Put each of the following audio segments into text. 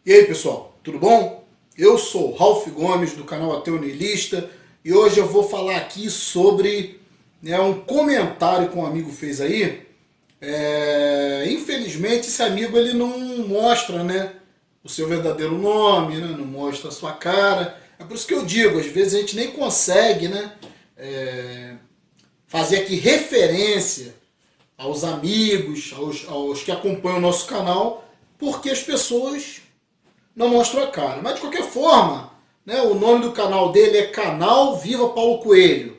E aí, pessoal, tudo bom? Eu sou Ralph Gomes, do canal Ateu Niilista, e hoje eu vou falar aqui sobre um comentário que um amigo fez aí. Infelizmente, esse amigo ele não mostra, o seu verdadeiro nome, não mostra a sua cara. É por isso que eu digo, às vezes a gente nem consegue fazer aqui referência aos amigos, aos que acompanham o nosso canal, porque as pessoas não mostram a cara. Mas de qualquer forma, o nome do canal dele é Canal Viva Paulo Coelho.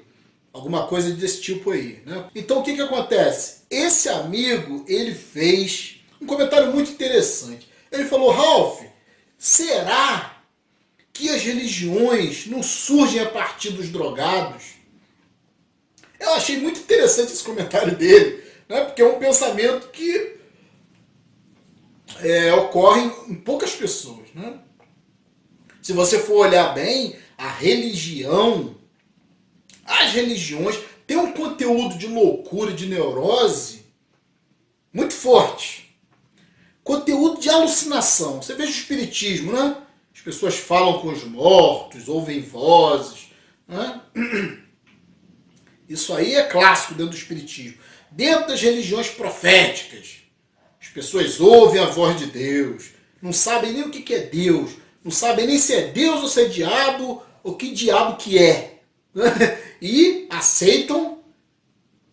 Alguma coisa desse tipo aí. Então o que acontece? Esse amigo, ele fez um comentário muito interessante. Ele falou: Ralph, será que as religiões não surgem a partir dos drogados? Eu achei muito interessante esse comentário dele, porque é um pensamento que ocorre em poucas pessoas. Se você for olhar bem, as religiões têm um conteúdo de loucura, de neurose muito forte. Conteúdo de alucinação. Você veja o espiritismo, As pessoas falam com os mortos, ouvem vozes. Isso aí é clássico dentro do espiritismo. Dentro das religiões proféticas, as pessoas ouvem a voz de Deus, não sabem nem o que é Deus, não sabem nem se é Deus ou se é diabo, ou que diabo que é. E aceitam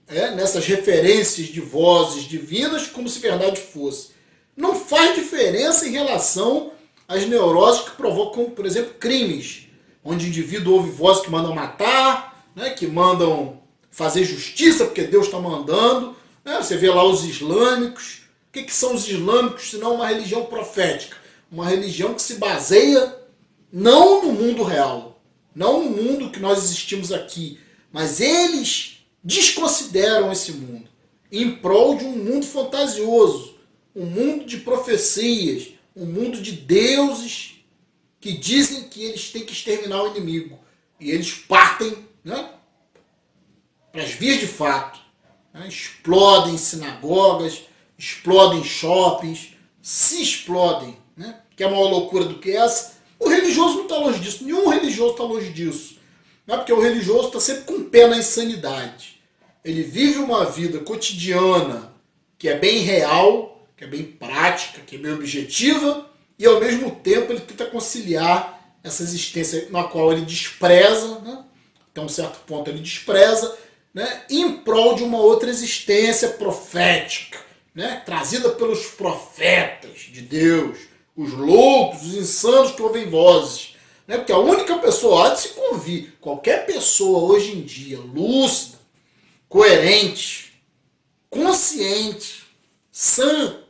nessas referências de vozes divinas como se verdade fosse. Não faz diferença em relação às neuroses que provocam, por exemplo, crimes, onde o indivíduo ouve vozes que mandam matar, que mandam fazer justiça porque Deus está mandando. Você vê lá os islâmicos. O que são os islâmicos senão uma religião profética? Uma religião que se baseia não no mundo real, não no mundo que nós existimos aqui, mas eles desconsideram esse mundo em prol de um mundo fantasioso, um mundo de profecias, um mundo de deuses que dizem que eles têm que exterminar o inimigo. E eles partem para as vias de fato. Explodem sinagogas, explodem shoppings, se explodem. Que é maior loucura do que essa. O religioso não está longe disso, nenhum religioso está longe disso. Porque o religioso está sempre com o pé na insanidade. Ele vive uma vida cotidiana que é bem real, que é bem prática, que é bem objetiva, e ao mesmo tempo ele tenta conciliar essa existência na qual ele despreza, até um certo ponto ele despreza, em prol de uma outra existência profética, trazida pelos profetas de Deus, os loucos, os insanos que ouvem vozes. Porque a única pessoa, há de se convir, qualquer pessoa hoje em dia, lúcida, coerente, consciente, sã,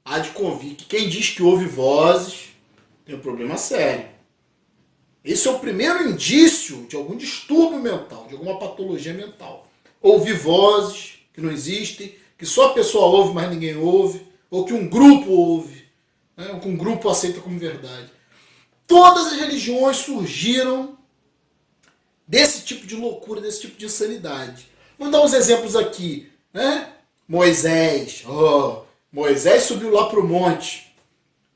há de convir que quem diz que ouve vozes tem um problema sério. Esse é o primeiro indício de algum distúrbio mental, de alguma patologia mental. Ouvir vozes que não existem, que só a pessoa ouve, mas ninguém ouve, ou que um grupo ouve, ou que um grupo aceita como verdade. Todas as religiões surgiram desse tipo de loucura, desse tipo de insanidade. Vamos dar uns exemplos aqui. Moisés. Moisés subiu lá para o monte.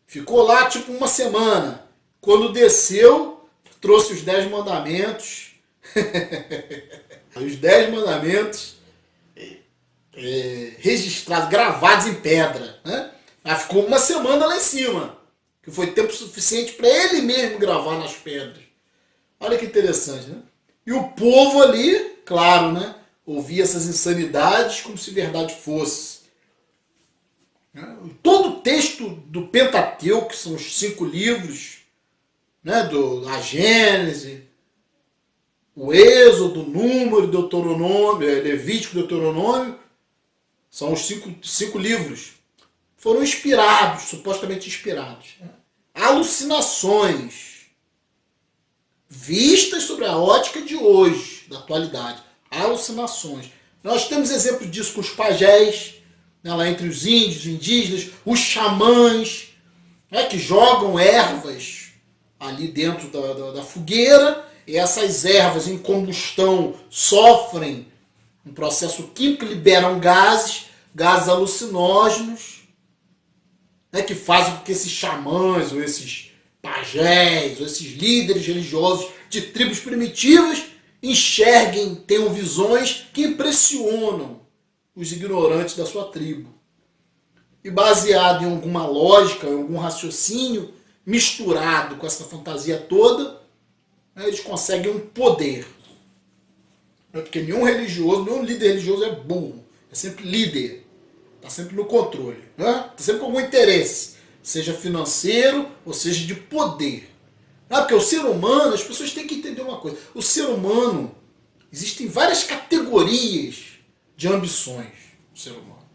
Ficou lá tipo uma semana. Quando desceu, trouxe os 10 mandamentos. Os 10 mandamentos registrados, gravados em pedra. Ficou uma semana lá em cima, que foi tempo suficiente para ele mesmo gravar nas pedras. Olha que interessante, E o povo ali, claro, ouvia essas insanidades como se verdade fosse. Todo o texto do Pentateuco, que são os 5 livros, a Gênese, o Êxodo, Número, Deuteronômio, Levítico, Deuteronômio, são os 5 livros. Foram inspirados, supostamente inspirados. Alucinações vistas sobre a ótica de hoje, da atualidade. Alucinações. Nós temos exemplo disso com os pajés, lá entre os índios, indígenas, os xamãs, que jogam ervas ali dentro da fogueira, e essas ervas em combustão sofrem um processo químico, liberam gases alucinógenos, né, que fazem com que esses xamãs, ou esses pajés, ou esses líderes religiosos de tribos primitivas enxerguem, tenham visões que impressionam os ignorantes da sua tribo. E baseado em alguma lógica, em algum raciocínio, misturado com essa fantasia toda, né, eles conseguem um poder. Porque nenhum religioso, nenhum líder religioso é burro. É sempre líder. Está sempre no controle. Está sempre com algum interesse. Seja financeiro ou seja de poder. Porque o ser humano, as pessoas têm que entender uma coisa. O ser humano, existem várias categorias de ambições no ser humano.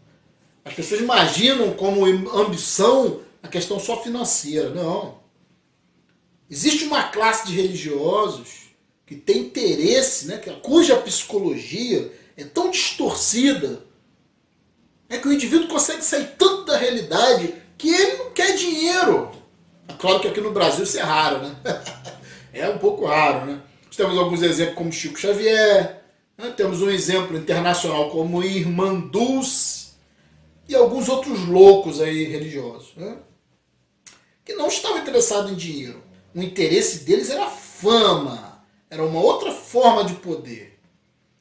As pessoas imaginam como ambição a questão só financeira. Não. Existe uma classe de religiosos que tem interesse, né, cuja psicologia é tão distorcida, que o indivíduo consegue sair tanto da realidade que ele não quer dinheiro. É claro que aqui no Brasil isso é raro, né? É um pouco raro, né? Nós temos alguns exemplos como Chico Xavier, né? Temos um exemplo internacional como Irmã Dulce e alguns outros loucos aí religiosos, né? Que não estavam interessados em dinheiro. O interesse deles era fama, era uma outra forma de poder.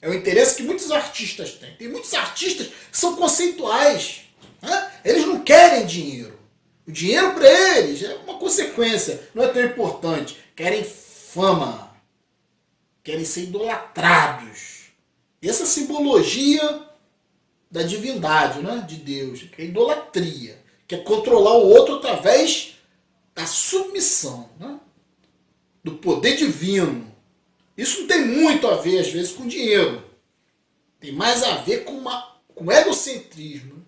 É o interesse que muitos artistas têm. Tem muitos artistas que são conceituais, né? Eles não querem dinheiro. O dinheiro para eles é uma consequência, não é tão importante. Querem fama, querem ser idolatrados. E essa simbologia da divindade, né, de Deus, que é idolatria, que é controlar o outro através da submissão, né, do poder divino. Isso não tem muito a ver, às vezes, com dinheiro. Tem mais a ver com egocentrismo,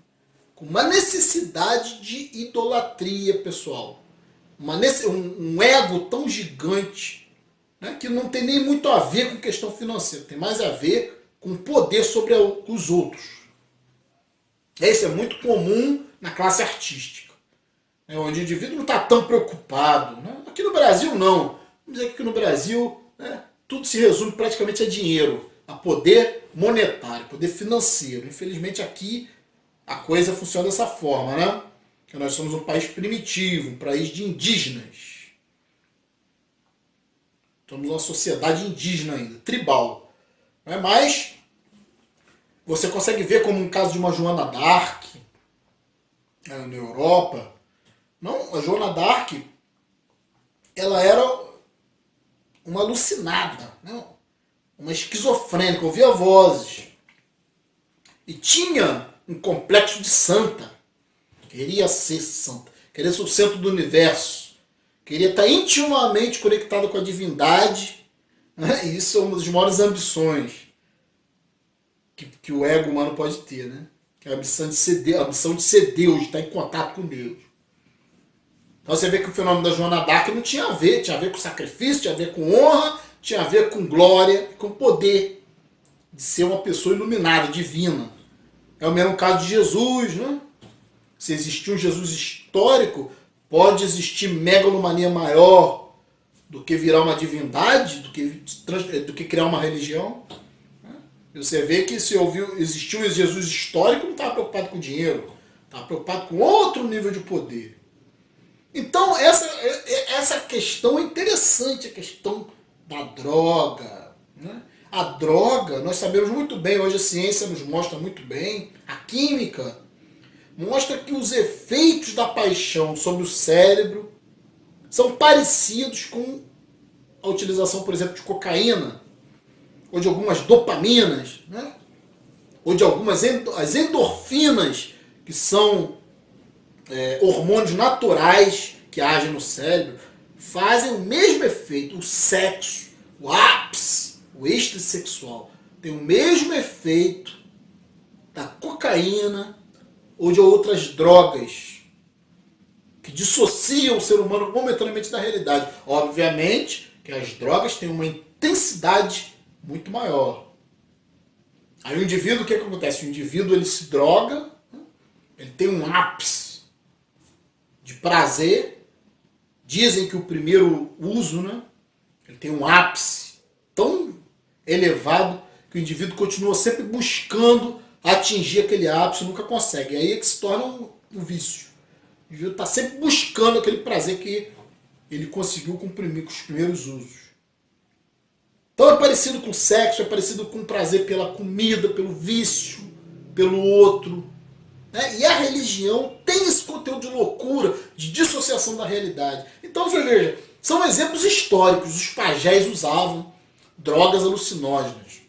com uma necessidade de idolatria pessoal. Um ego tão gigante, né, que não tem nem muito a ver com questão financeira. Tem mais a ver com poder sobre os outros. Isso é muito comum na classe artística, né, onde o indivíduo não está tão preocupado. Né? Aqui no Brasil, não. Vamos dizer que aqui no Brasil, né, tudo se resume praticamente a dinheiro, a poder monetário, poder financeiro. Infelizmente aqui a coisa funciona dessa forma, né? Que nós somos um país primitivo, um país de indígenas. Somos uma sociedade indígena ainda, tribal. Mas você consegue ver como um caso de uma Joana d'Arc, na Europa. Não, a Joana d'Arc, ela era uma alucinada, não, uma esquizofrênica, ouvia vozes. E tinha um complexo de santa. Queria ser santa. Queria ser o centro do universo. Queria estar intimamente conectado com a divindade. Né? E isso é uma das maiores ambições que o ego humano pode ter. Né? Que é a ambição de ser Deus, de estar em contato com Deus. Então você vê que o fenômeno da Joana d'Arc não tinha a ver com sacrifício, tinha a ver com honra, tinha a ver com glória, com poder de ser uma pessoa iluminada, divina. É o mesmo caso de Jesus, né? Se existir um Jesus histórico, pode existir megalomania maior do que virar uma divindade, do que criar uma religião. Você vê que se existiu um Jesus histórico, não estava preocupado com dinheiro, estava preocupado com outro nível de poder. Então, essa questão é interessante, a questão da droga. Né? A droga, nós sabemos muito bem, hoje a ciência nos mostra muito bem, a química mostra que os efeitos da paixão sobre o cérebro são parecidos com a utilização, por exemplo, de cocaína, ou de algumas dopaminas, né? Ou de algumas as endorfinas, que são hormônios naturais que agem no cérebro, fazem o mesmo efeito. O sexo, o ápice, o êxtase sexual, tem o mesmo efeito da cocaína ou de outras drogas que dissociam o ser humano momentaneamente da realidade. Obviamente que as drogas têm uma intensidade muito maior. Aí o indivíduo, o que acontece? O indivíduo ele se droga, ele tem um ápice de prazer. Dizem que o primeiro uso, né, ele tem um ápice tão elevado que o indivíduo continua sempre buscando atingir aquele ápice e nunca consegue. Aí é que se torna um vício. O indivíduo está sempre buscando aquele prazer que ele conseguiu comprimir com os primeiros usos. Então é parecido com sexo, é parecido com prazer pela comida, pelo vício, pelo outro. Né? E a religião tem esse conteúdo de loucura, de dissociação da realidade. Então você veja, são exemplos históricos. Os pajés usavam drogas alucinógenas.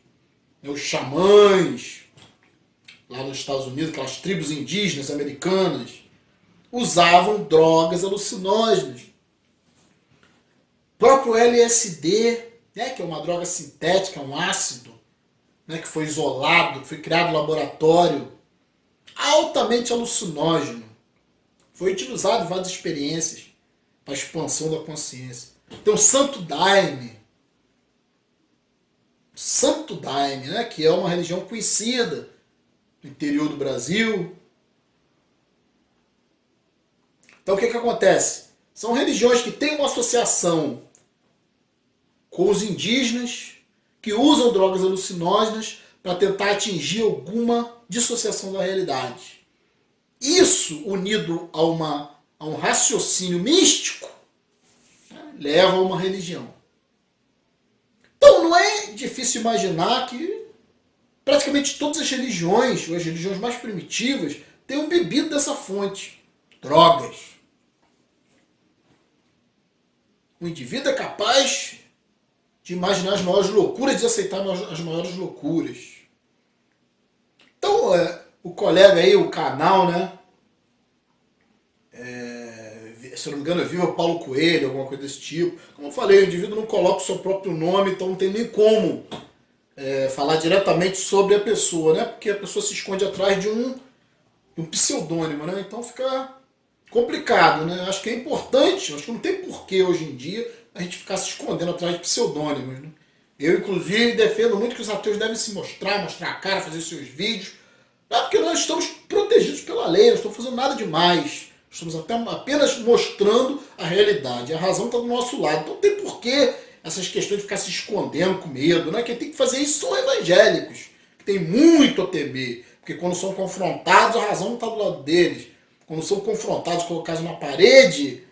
Os xamãs, lá nos Estados Unidos, aquelas tribos indígenas americanas, usavam drogas alucinógenas. O próprio LSD, né, que é uma droga sintética, um ácido, né, que foi isolado, que foi criado no laboratório, altamente alucinógeno. Foi utilizado em várias experiências para a expansão da consciência. Tem o Santo Daime, né, que é uma religião conhecida no interior do Brasil. Então o que acontece? São religiões que têm uma associação com os indígenas, que usam drogas alucinógenas para tentar atingir alguma dissociação da realidade. Isso, unido a um raciocínio místico, né, leva a uma religião. Então não é difícil imaginar que praticamente todas as religiões, ou as religiões mais primitivas, tenham bebido dessa fonte. Drogas. O indivíduo é capaz de imaginar as maiores loucuras, de aceitar as maiores loucuras. Então, o colega aí, o canal, né? Se eu não me engano, é Viva Paulo Coelho, alguma coisa desse tipo. Como eu falei, o indivíduo não coloca o seu próprio nome, então não tem nem como falar diretamente sobre a pessoa, né? Porque a pessoa se esconde atrás de um pseudônimo, né? Então fica complicado, né? Acho que é importante, acho que não tem porquê hoje em dia a gente ficar se escondendo atrás de pseudônimos, né? Eu, inclusive, defendo muito que os ateus devem se mostrar a cara, fazer seus vídeos, porque nós estamos protegidos pela lei, não estamos fazendo nada demais. Estamos apenas mostrando a realidade. A razão está do nosso lado. Então não tem porquê essas questões de ficar se escondendo com medo, né? Quem tem que fazer isso são evangélicos, que tem muito a temer. Porque quando são confrontados, a razão não está do lado deles. Quando são confrontados, colocados na parede,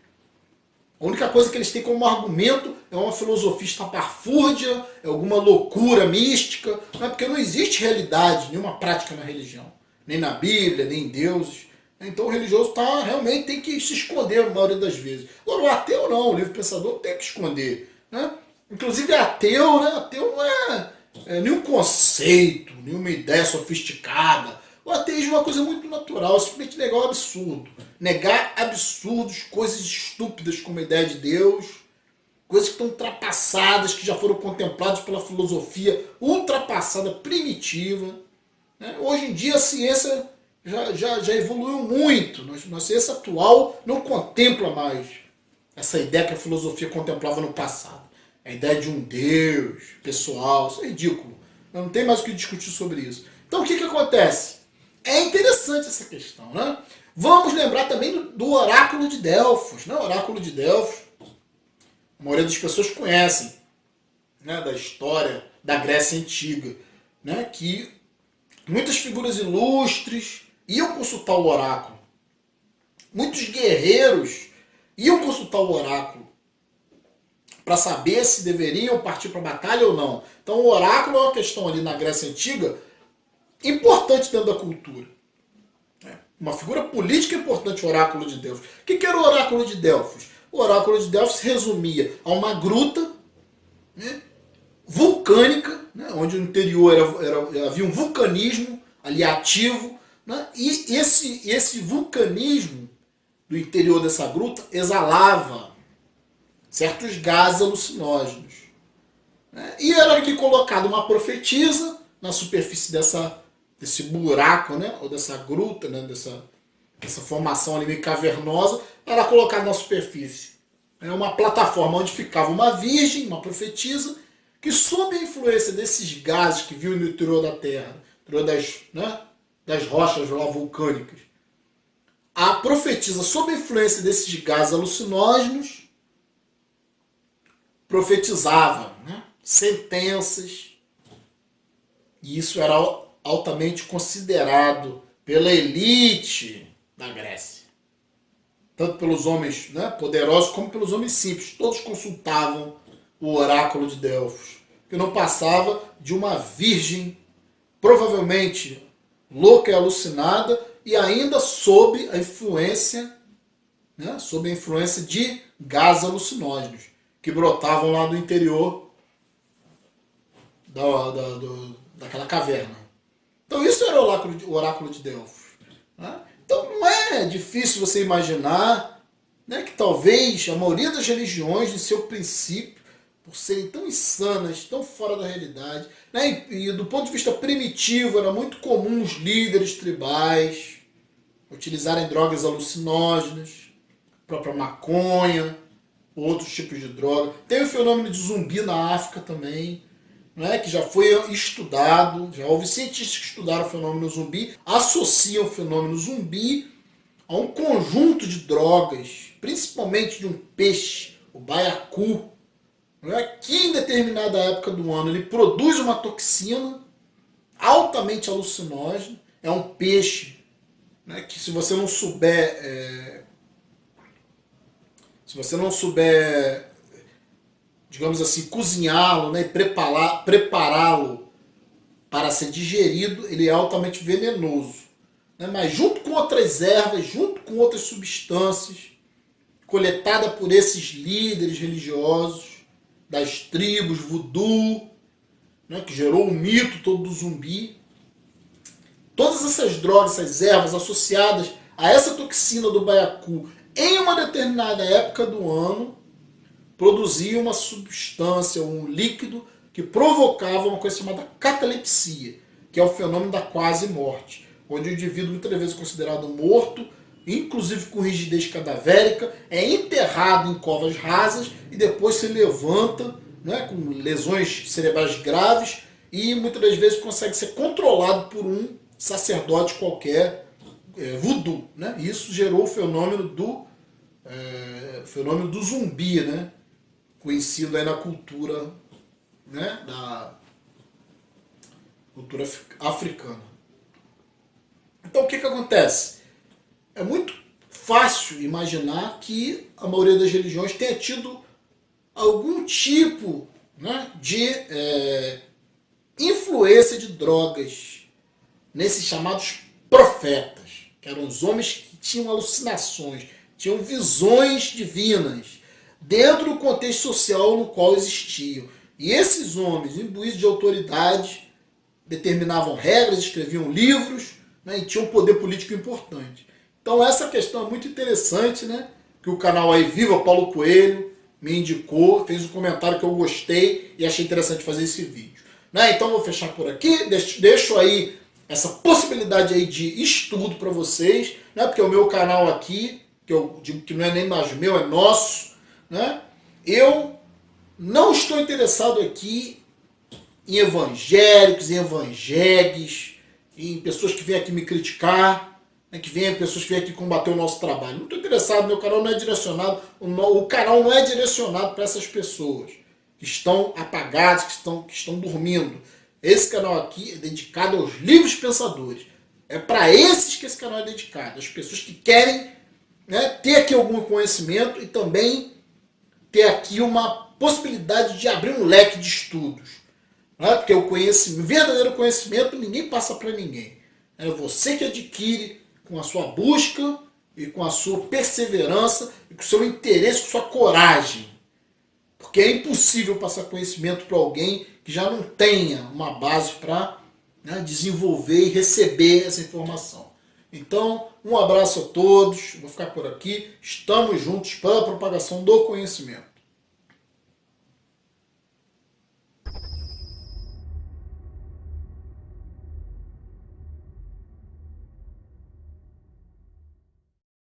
a única coisa que eles têm como argumento é uma filosofia estapafúrdia, é alguma loucura mística, não é? Porque não existe realidade, nenhuma prática na religião. Nem na Bíblia, nem em deuses. Então o religioso realmente tem que se esconder a maioria das vezes. Agora o ateu não, o livre pensador tem que esconder. Né? Inclusive ateu, né? Ateu não é nenhum conceito, nenhuma ideia sofisticada. O ateísmo é uma coisa muito natural, simplesmente negar o absurdo. Negar absurdos, coisas estúpidas como a ideia de Deus, coisas que estão ultrapassadas, que já foram contempladas pela filosofia ultrapassada, primitiva. Né? Hoje em dia a ciência já evoluiu muito. Nossa ciência atual não contempla mais essa ideia que a filosofia contemplava no passado. A ideia de um Deus pessoal, isso é ridículo. Não tem mais o que discutir sobre isso. Então o que acontece? É interessante essa questão, né? Vamos lembrar também do oráculo de Delfos. Né? O oráculo de Delfos, a maioria das pessoas conhecem, né? Da história da Grécia Antiga, né? Que muitas figuras ilustres iam consultar o oráculo. Muitos guerreiros iam consultar o oráculo para saber se deveriam partir para a batalha ou não. Então o oráculo é uma questão ali na Grécia Antiga importante dentro da cultura. Uma figura política importante, o oráculo de Delfos. O que era o oráculo de Delfos? O oráculo de Delfos se resumia a uma gruta, né, vulcânica, né, onde no interior havia um vulcanismo ali ativo, né, e esse vulcanismo do interior dessa gruta exalava certos gases alucinógenos. Né, e era aqui colocada uma profetisa na superfície desse buraco, né, ou dessa gruta, né, dessa formação ali meio cavernosa, era colocada na superfície. É uma plataforma onde ficava uma virgem, uma profetisa, que sob a influência desses gases que viu no interior da Terra, no interior das rochas lá vulcânicas, a profetisa, sob a influência desses gases alucinógenos, profetizava, né, sentenças, e isso era altamente considerado pela elite da Grécia. tanto pelos homens, né, poderosos como pelos homens simples. Todos consultavam o oráculo de Delfos, que não passava de uma virgem, provavelmente louca e alucinada, e ainda sob a influência, né, sob a influência de gases alucinógenos, que brotavam lá do interior daquela caverna. Então isso era o oráculo de Delfos. Né? Então não é difícil você imaginar, né, que talvez a maioria das religiões, em seu princípio, por serem tão insanas, tão fora da realidade, né, e do ponto de vista primitivo, era muito comum os líderes tribais utilizarem drogas alucinógenas, a própria maconha, outros tipos de droga. Tem o fenômeno de zumbi na África também, né, que já foi estudado, já houve cientistas que estudaram o fenômeno zumbi, associam o fenômeno zumbi a um conjunto de drogas, principalmente de um peixe, o baiacu, né, que em determinada época do ano ele produz uma toxina altamente alucinógena. É um peixe, né, que se você não souber, digamos assim, cozinhá-lo, né, e prepará-lo para ser digerido, ele é altamente venenoso. Né? Mas junto com outras ervas, junto com outras substâncias, coletada por esses líderes religiosos, das tribos voodoo, né, que gerou o mito todo do zumbi, todas essas drogas, essas ervas associadas a essa toxina do baiacu, em uma determinada época do ano, produzia uma substância, um líquido, que provocava uma coisa chamada catalepsia, que é o fenômeno da quase morte, onde o indivíduo muitas vezes é considerado morto, inclusive com rigidez cadavérica, é enterrado em covas rasas e depois se levanta, né, com lesões cerebrais graves, e muitas das vezes consegue ser controlado por um sacerdote qualquer, voodoo. Né? Isso gerou o fenômeno do zumbi, né? Conhecido aí na cultura, né, da cultura africana. Então o que acontece? É muito fácil imaginar que a maioria das religiões tenha tido algum tipo, né, de influência de drogas nesses chamados profetas, que eram os homens que tinham alucinações, tinham visões divinas, dentro do contexto social no qual existiam. E esses homens, imbuídos de autoridade, determinavam regras, escreviam livros, né, e tinham um poder político importante. Então essa questão é muito interessante, né, que o canal aí Viva Paulo Coelho me indicou, fez um comentário que eu gostei e achei interessante fazer esse vídeo. Né, então vou fechar por aqui, deixo aí essa possibilidade aí de estudo para vocês, né, porque o meu canal aqui, que eu digo que não é nem mais meu, é nosso, né? Eu não estou interessado aqui em evangélicos, em evangégues, em pessoas que vêm aqui me criticar, né, pessoas que vêm aqui combater o nosso trabalho. Não estou interessado, meu canal não é direcionado, o canal não é direcionado para essas pessoas que estão apagadas, que estão dormindo. Esse canal aqui é dedicado aos livres pensadores. É para esses que esse canal é dedicado, as pessoas que querem, né, ter aqui algum conhecimento e também ter aqui uma possibilidade de abrir um leque de estudos. Né? Porque o verdadeiro conhecimento ninguém passa para ninguém. É você que adquire com a sua busca e com a sua perseverança e com o seu interesse, com a sua coragem. Porque é impossível passar conhecimento para alguém que já não tenha uma base para, né, desenvolver e receber essa informação. Então, um abraço a todos, vou ficar por aqui, estamos juntos para a propagação do conhecimento.